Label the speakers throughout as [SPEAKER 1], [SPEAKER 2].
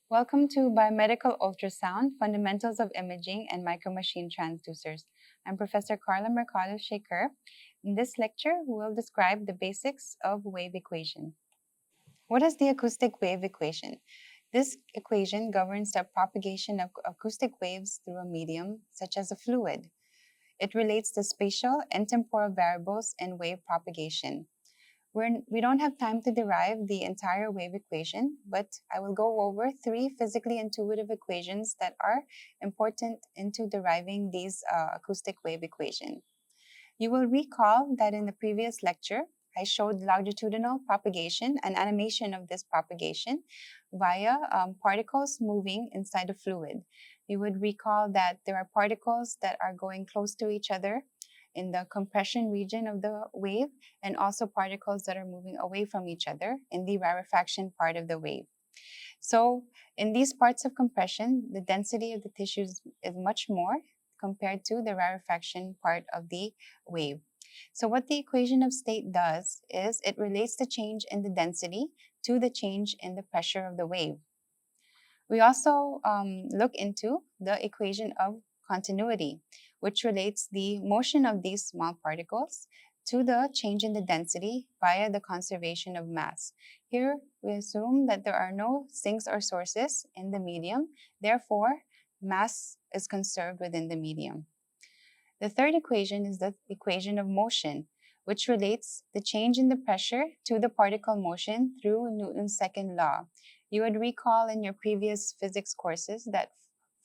[SPEAKER 1] Welcome to Biomedical Ultrasound, Fundamentals of Imaging and Micromachine Transducers. I'm Professor Carla Mercado Shaker. In this lecture, we'll describe the basics of wave equation. What is the acoustic wave equation? This equation governs the propagation of acoustic waves through a medium, such as a fluid. It relates the spatial and temporal variables in wave propagation. We don't have time to derive the entire wave equation, but I will go over three physically intuitive equations that are important into deriving these acoustic wave equation. You will recall that in the previous lecture, I showed longitudinal propagation and animation of this propagation via particles moving inside a fluid. You would recall that there are particles that are going close to each other in the compression region of the wave, and also particles that are moving away from each other in the rarefaction part of the wave. So in these parts of compression, the density of the tissues is much more compared to the rarefaction part of the wave. So what the equation of state does is it relates the change in the density to the change in the pressure of the wave. We also look into the equation of continuity, which relates the motion of these small particles to the change in the density via the conservation of mass. Here, we assume that there are no sinks or sources in the medium, therefore, mass is conserved within the medium. The third equation is the equation of motion, which relates the change in the pressure to the particle motion through Newton's second law. You would recall in your previous physics courses that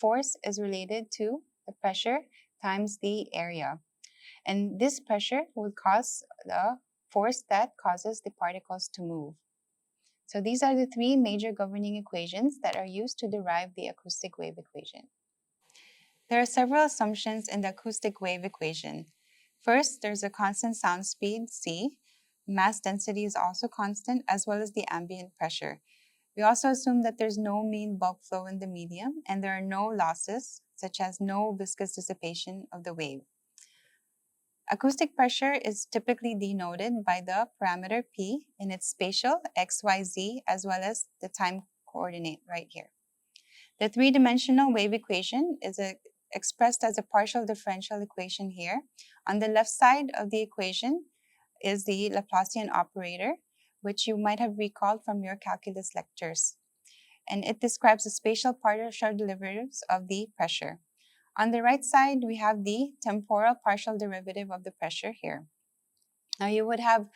[SPEAKER 1] force is related to the pressure times the area. And this pressure would cause the force that causes the particles to move. So these are the three major governing equations that are used to derive the acoustic wave equation. There are several assumptions in the acoustic wave equation. First, there's a constant sound speed, c. Mass density is also constant, as well as the ambient pressure. We also assume that there's no mean bulk flow in the medium, and there are no losses, such as no viscous dissipation of the wave. Acoustic pressure is typically denoted by the parameter p in its spatial x, y, z, as well as the time coordinate right here. The three-dimensional wave equation is expressed as a partial differential equation here. On the left side of the equation is the Laplacian operator, which you might have recalled from your calculus lectures. And it describes the spatial partial derivatives of the pressure. On the right side, we have the temporal partial derivative of the pressure here. Now you would have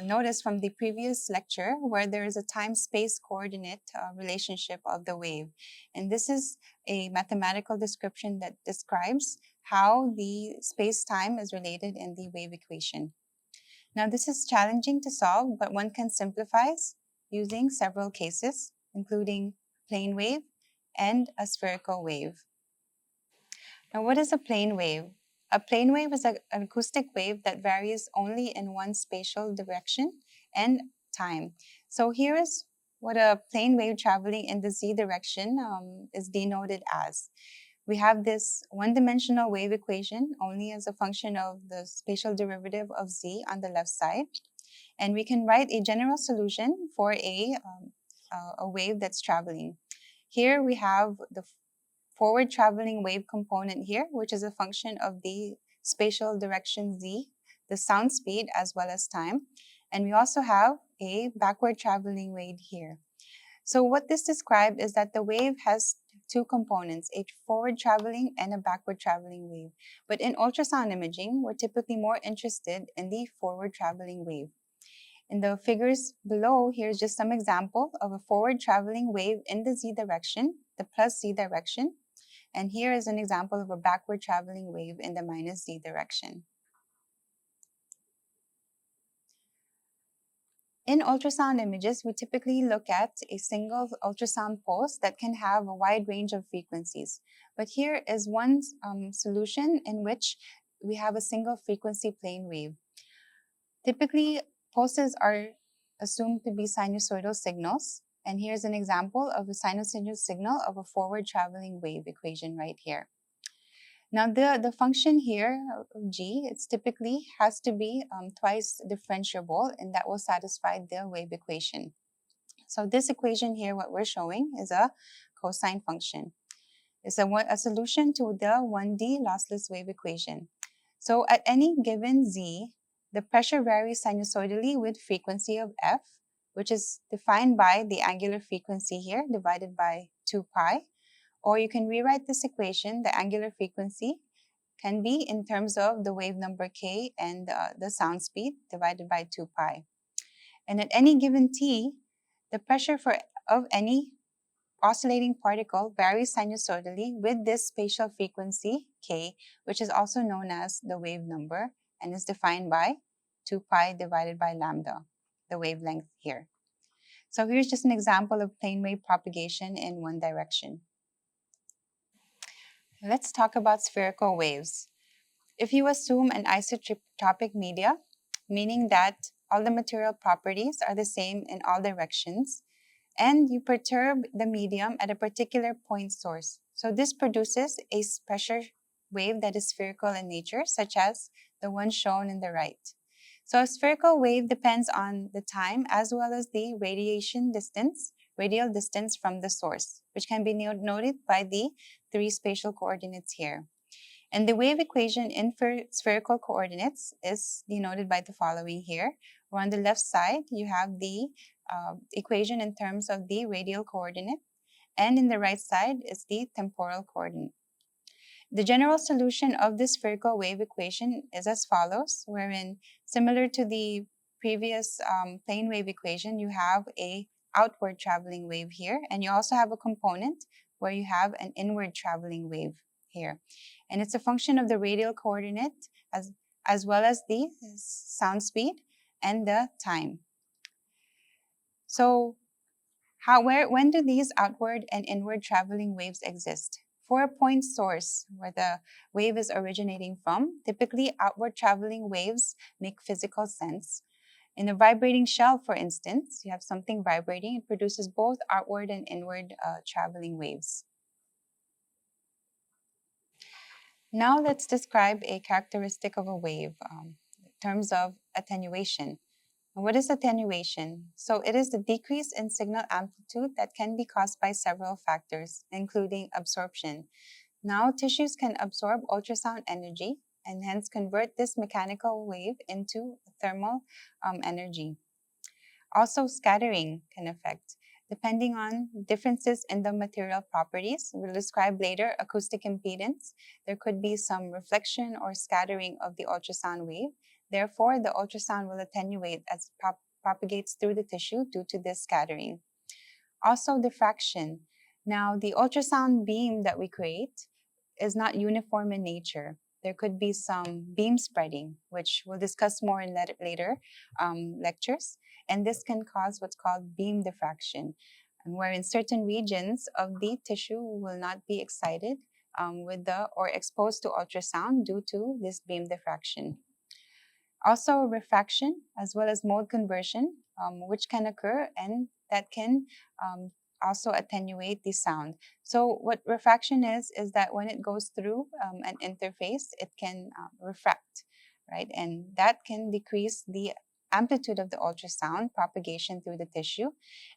[SPEAKER 1] noticed from the previous lecture where there is a time-space coordinate relationship of the wave. And this is a mathematical description that describes how the space-time is related in the wave equation. Now this is challenging to solve, but one can simplify using several cases, including plane wave and a spherical wave. Now what is a plane wave? A plane wave is an acoustic wave that varies only in one spatial direction and time. So here is what a plane wave traveling in the z direction is denoted as. We have this one-dimensional wave equation only as a function of the spatial derivative of z on the left side. And we can write a general solution for a wave that's traveling. Here we have the forward traveling wave component here, which is a function of the spatial direction z, the sound speed, as well as time. And we also have a backward traveling wave here. So what this describes is that the wave has two components, a forward traveling and a backward traveling wave. But in ultrasound imaging, we're typically more interested in the forward traveling wave. In the figures below, here's just some example of a forward traveling wave in the z direction, the plus z direction. And here is an example of a backward traveling wave in the minus z direction. In ultrasound images, we typically look at a single ultrasound pulse that can have a wide range of frequencies. But here is one solution in which we have a single frequency plane wave. Typically, pulses are assumed to be sinusoidal signals. And here's an example of a sinusoidal signal of a forward traveling wave equation right here. Now the function here of g, it's typically has to be twice differentiable, and that will satisfy the wave equation. So this equation here, what we're showing is a cosine function. It's a solution to the 1D lossless wave equation. So at any given z, the pressure varies sinusoidally with frequency of f, which is defined by the angular frequency here divided by 2 pi. Or you can rewrite this equation, the angular frequency can be in terms of the wave number k and the sound speed divided by 2 pi. And at any given t, the pressure of any oscillating particle varies sinusoidally with this spatial frequency k, which is also known as the wave number and is defined by 2 pi divided by lambda, the wavelength here. So here's just an example of plane wave propagation in one direction. Let's talk about spherical waves. If you assume an isotropic media, meaning that all the material properties are the same in all directions, and you perturb the medium at a particular point source. So this produces a pressure wave that is spherical in nature, such as the one shown in the right. So a spherical wave depends on the time as well as the radial distance from the source, which can be noted by the 3 spatial coordinates here. And the wave equation in spherical coordinates is denoted by the following here, where on the left side you have the equation in terms of the radial coordinate, and in the right side is the temporal coordinate. The general solution of this spherical wave equation is as follows, wherein similar to the previous plane wave equation, you have a outward traveling wave here, and you also have a component where you have an inward traveling wave here. And it's a function of the radial coordinate as well as the sound speed and the time. So when do these outward and inward traveling waves exist? For a point source where the wave is originating from, typically outward traveling waves make physical sense. In a vibrating shell, for instance, you have something vibrating, it produces both outward and inward traveling waves. Now let's describe a characteristic of a wave in terms of attenuation. What is attenuation? So it is the decrease in signal amplitude that can be caused by several factors, including absorption. Now tissues can absorb ultrasound energy and hence convert this mechanical wave into thermal energy. Also, scattering can affect. Depending on differences in the material properties, we'll describe later acoustic impedance, there could be some reflection or scattering of the ultrasound wave. Therefore, the ultrasound will attenuate as it propagates through the tissue due to this scattering. Also, diffraction. Now, the ultrasound beam that we create is not uniform in nature. There could be some beam spreading, which we'll discuss more in later lectures. And this can cause what's called beam diffraction, wherein certain regions of the tissue will not be excited or exposed to ultrasound due to this beam diffraction. Also, refraction as well as mode conversion, which can occur and that can also attenuate the sound. So what refraction is that when it goes through an interface, it can refract, right? And that can decrease the amplitude of the ultrasound propagation through the tissue.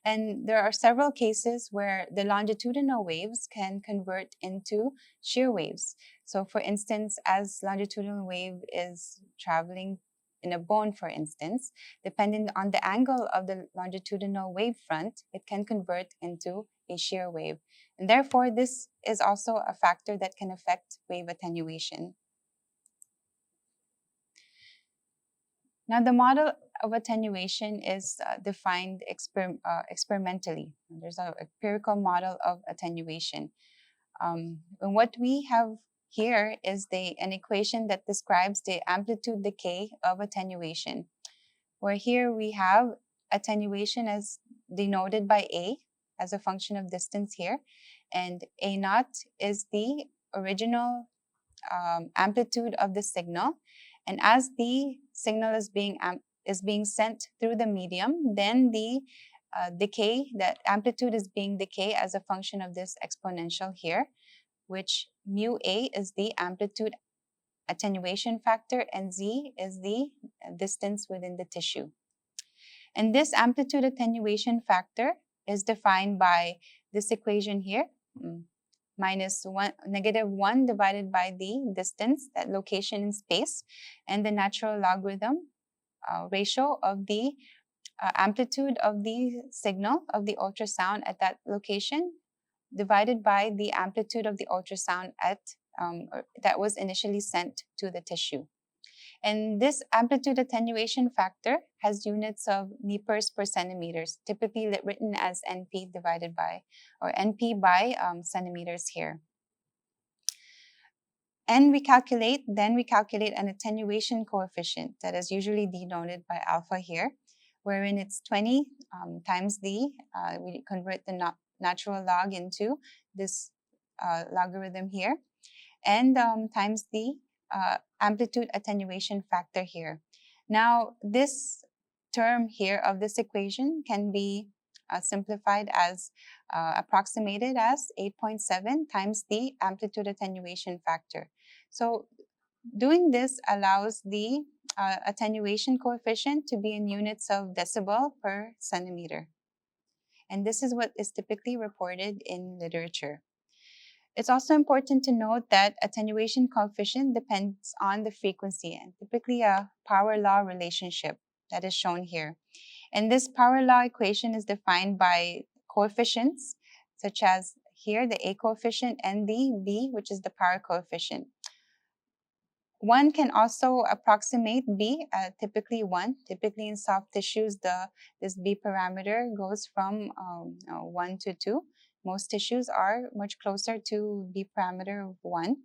[SPEAKER 1] And there are several cases where the longitudinal waves can convert into shear waves. So for instance, as longitudinal wave is traveling in a bone, for instance, depending on the angle of the longitudinal wavefront, it can convert into a shear wave. And therefore, this is also a factor that can affect wave attenuation. Now, the model of attenuation is defined experimentally. There's an empirical model of attenuation. And what we have here is an equation that describes the amplitude decay of attenuation, where here we have attenuation as denoted by A as a function of distance here, and A naught is the original amplitude of the signal. And as the signal is being sent through the medium, then the that amplitude is being decayed as a function of this exponential here, which mu A is the amplitude attenuation factor and Z is the distance within the tissue. And this amplitude attenuation factor is defined by this equation here, -1 divided by the distance, that location in space, and the natural logarithm ratio of the amplitude of the signal of the ultrasound at that location divided by the amplitude of the ultrasound that was initially sent to the tissue. And this amplitude attenuation factor has units of meters per centimeters, typically written as NP divided by, or NP by centimeters here. And then we calculate an attenuation coefficient that is usually denoted by alpha here, wherein it's 20 times we convert the natural log into this logarithm here, and times the amplitude attenuation factor here. Now, this term here of this equation can be simplified as approximated as 8.7 times the amplitude attenuation factor. So doing this allows the attenuation coefficient to be in units of decibel per centimeter. And this is what is typically reported in literature. It's also important to note that attenuation coefficient depends on the frequency and typically a power law relationship that is shown here. And this power law equation is defined by coefficients such as here the A coefficient and the B, which is the power coefficient. One can also approximate B, typically 1. Typically in soft tissues, this B parameter goes from 1 to 2. Most tissues are much closer to B parameter of 1.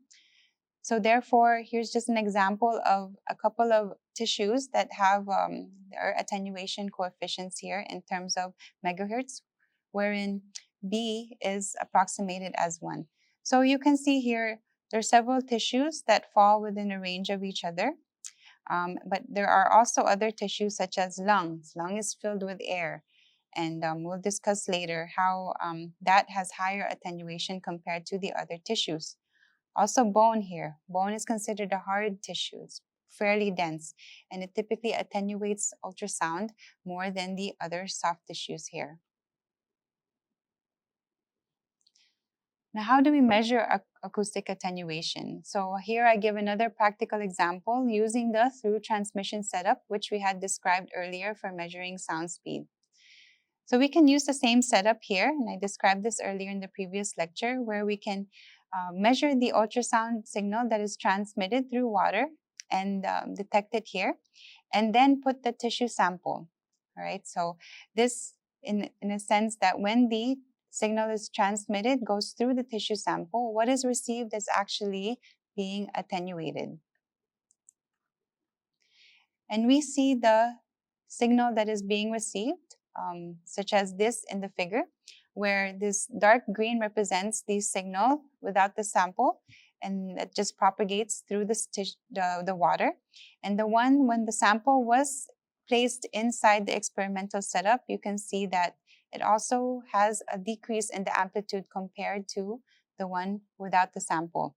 [SPEAKER 1] So therefore, here's just an example of a couple of tissues that have their attenuation coefficients here in terms of megahertz, wherein B is approximated as 1. So you can see here, there are several tissues that fall within a range of each other, but there are also other tissues such as lungs. Lung is filled with air, and we'll discuss later how that has higher attenuation compared to the other tissues. Also bone here. Bone is considered a hard tissue. It's fairly dense, and it typically attenuates ultrasound more than the other soft tissues here. Now, how do we measure acoustic attenuation? So here I give another practical example using the through transmission setup, which we had described earlier for measuring sound speed. So we can use the same setup here, and I described this earlier in the previous lecture, where we can measure the ultrasound signal that is transmitted through water and detect it here, and then put the tissue sample. All right, so this in a sense that when the signal is transmitted, goes through the tissue sample, what is received is actually being attenuated. And we see the signal that is being received, such as this in the figure, where this dark green represents the signal without the sample, and it just propagates through the water. And the one when the sample was placed inside the experimental setup, you can see that it also has a decrease in the amplitude compared to the one without the sample.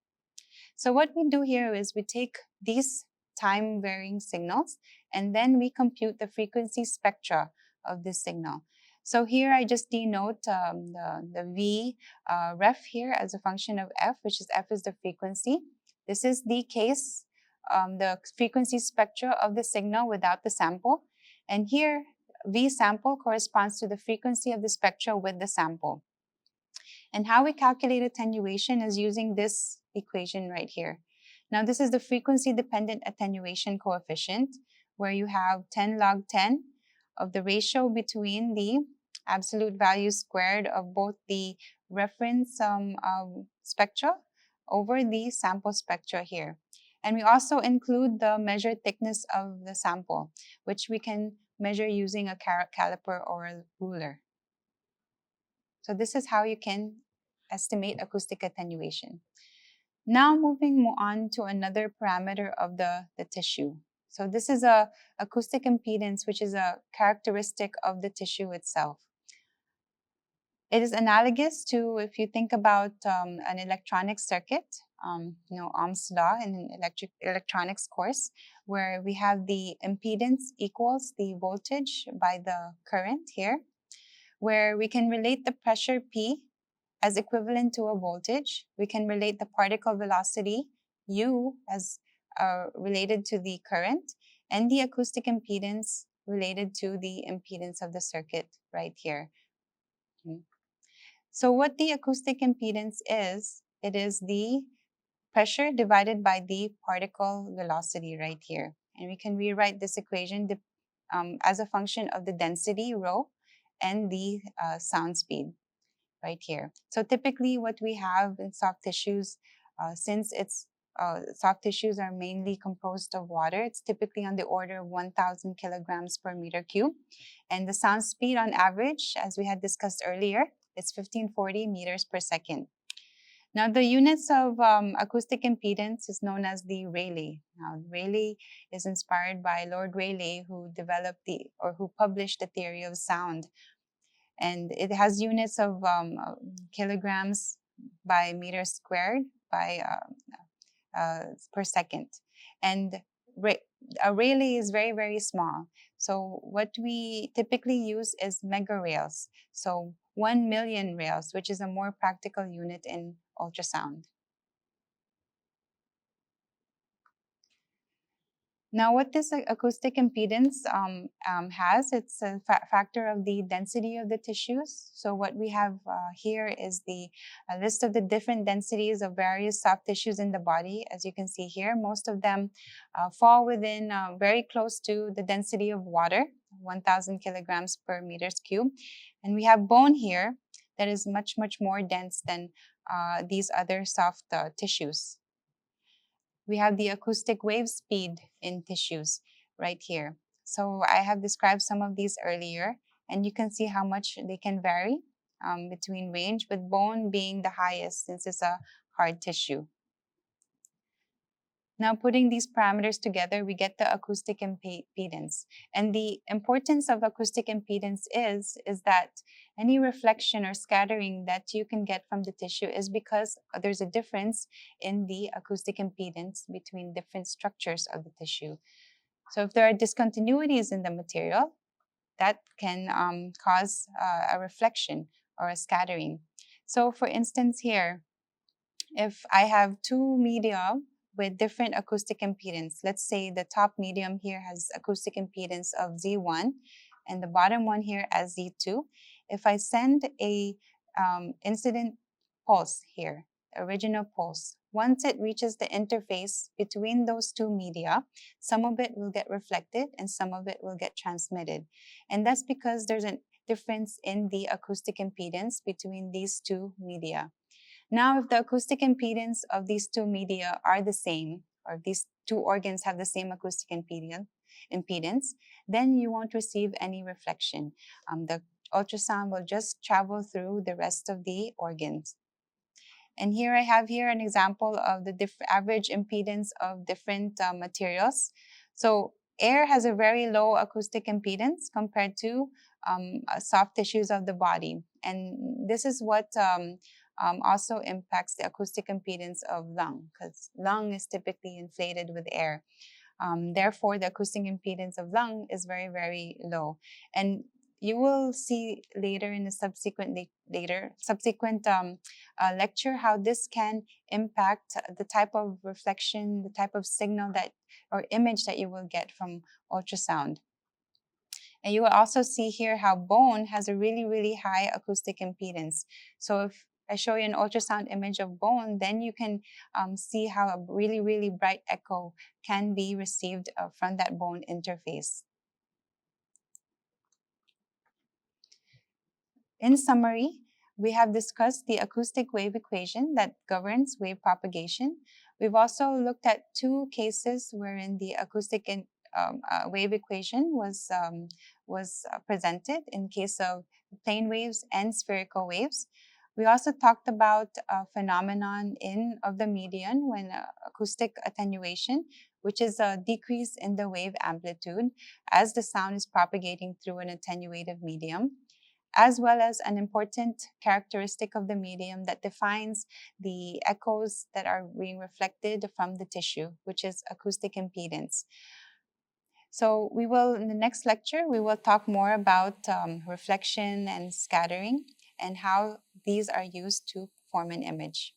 [SPEAKER 1] So what we do here is we take these time varying signals and then we compute the frequency spectra of this signal. So here I just denote the V ref here as a function of F, which is F is the frequency. This is the case, the frequency spectra of the signal without the sample. And here V sample corresponds to the frequency of the spectra with the sample. And how we calculate attenuation is using this equation right here. Now, this is the frequency-dependent attenuation coefficient, where you have 10 log 10 of the ratio between the absolute value squared of both the reference spectra over the sample spectra here. And we also include the measured thickness of the sample, which we can measure using a caliper or a ruler. So this is how you can estimate acoustic attenuation. Now moving on to another parameter of the tissue. So this is a acoustic impedance, which is a characteristic of the tissue itself. It is analogous to, if you think about an electronic circuit, Ohm's law in an electronics course, where we have the impedance equals the voltage by the current here, where we can relate the pressure P as equivalent to a voltage. We can relate the particle velocity U as related to the current, and the acoustic impedance related to the impedance of the circuit right here. So what the acoustic impedance is, it is the pressure divided by the particle velocity right here. And we can rewrite this equation as a function of the density, rho, and the sound speed right here. So typically what we have in soft tissues, since soft tissues are mainly composed of water, it's typically on the order of 1,000 kilograms per meter cube. And the sound speed on average, as we had discussed earlier, is 1540 meters per second. Now, the units of acoustic impedance is known as the Rayleigh. Now, Rayleigh is inspired by Lord Rayleigh, who who published the theory of sound. And it has units of kilograms by meter squared by per second. And a Rayleigh is very, very small. So what we typically use is megarails. So 1 million rails, which is a more practical unit in ultrasound. Now, what this acoustic impedance has, it's a factor of the density of the tissues. So what we have here is the list of the different densities of various soft tissues in the body. As you can see here, most of them fall within very close to the density of water, 1,000 kilograms per meters cube. And we have bone here that is much, much more dense than these other soft tissues. We have the acoustic wave speed in tissues right here. So I have described some of these earlier, and you can see how much they can vary between range, with bone being the highest since it's a hard tissue. Now, putting these parameters together, we get the acoustic impedance. And the importance of acoustic impedance is that any reflection or scattering that you can get from the tissue is because there's a difference in the acoustic impedance between different structures of the tissue. So if there are discontinuities in the material, that can cause a reflection or a scattering. So for instance here, if I have two media with different acoustic impedance, let's say the top medium here has acoustic impedance of Z1 and the bottom one here as Z2. If I send a incident pulse here, original pulse, once it reaches the interface between those two media, some of it will get reflected and some of it will get transmitted. And that's because there's a difference in the acoustic impedance between these two media. Now, if the acoustic impedance of these two media are the same, or these two organs have the same acoustic impedance, then you won't receive any reflection. The ultrasound will just travel through the rest of the organs. And here I have an example of the average impedance of different materials. So air has a very low acoustic impedance compared to soft tissues of the body. And this is what also impacts the acoustic impedance of lung, because lung is typically inflated with air. Therefore, the acoustic impedance of lung is very, very low. And you will see later in the subsequent lecture how this can impact the type of reflection, the type of signal or image that you will get from ultrasound. And you will also see here how bone has a really, really high acoustic impedance. So if I show you an ultrasound image of bone, then you can see how a really, really bright echo can be received from that bone interface. In summary, we have discussed the acoustic wave equation that governs wave propagation. We've also looked at two cases wherein the acoustic wave equation was presented in case of plane waves and spherical waves. We also talked about a phenomenon of the median when acoustic attenuation, which is a decrease in the wave amplitude as the sound is propagating through an attenuative medium, as well as an important characteristic of the medium that defines the echoes that are being reflected from the tissue, which is acoustic impedance. So we will, in the next lecture, we will talk more about reflection and scattering and how these are used to form an image.